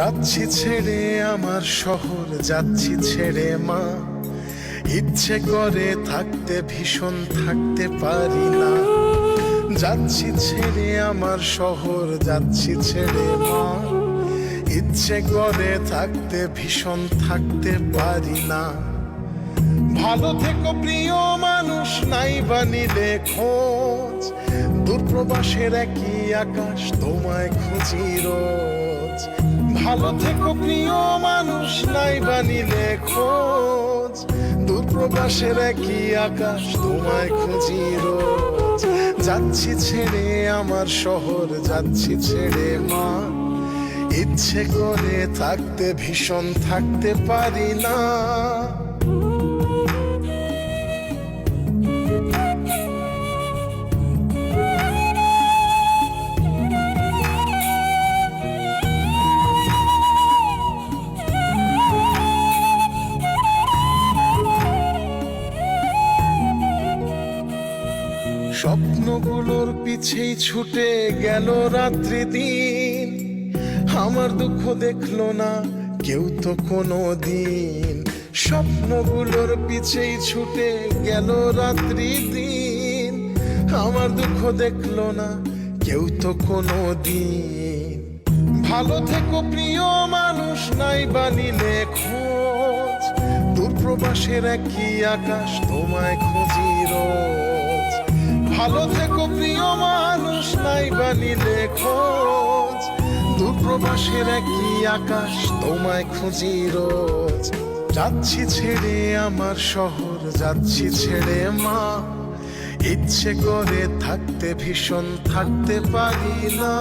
যাচ্ছি ছেড়ে আমার শহর, যাচ্ছি ছেড়ে মা। ইচ্ছে করে থাকতে ভীষণ, থাকতে পারি না। যাচ্ছি ছেড়ে আমার শহর, যাচ্ছি ছেড়ে মা। ইচ্ছে করে থাকতে ভীষণ, থাকতে পারি না। ভালো থেকো প্রিয় মানুষ, নাই বানিলে খোঁজ। দূরপ্রবাসের একই আকাশ, তোমায় খুঁজি রোজ। ভালো থেকো প্রিয় মানুষ, নাই বানিলে খোঁজ। দূরপ্রবাসের একই আকাশ, তোমায় খুঁজি রোজ। যাচ্ছি ছেড়ে আমার শহর, যাচ্ছি ছেড়ে মা। ইচ্ছে করে থাকতে ভীষণ, থাকতে পারি না। স্বপ্নগুলোর পিছেই ছুটে গেল রাত্রি দিন। আমার দুঃখ দেখলো না কেউ তো কোনো দিন। স্বপ্নগুলোর পিছেই ছুটে গেল রাত্রি দিন। আমার দুঃখ দেখলো না কেউ তো কোনো দিন। ভালো থেকো প্রিয় মানুষ, নাই বানিলে খোঁজ। দূরপ্রবাসের একই আকাশ, তোমায় খুঁজি রোজ। ভালো থেকো প্রিয় মানুষ, নাই বানিলে খোঁজ। দূরপ্রবাসের একই আকাশ, তোমায় খুঁজি রোজ। যাচ্ছি ছেড়ে আমার শহর, যাচ্ছি ছেড়ে মা। ইচ্ছে করে থাকতে ভীষণ, থাকতে পারি না।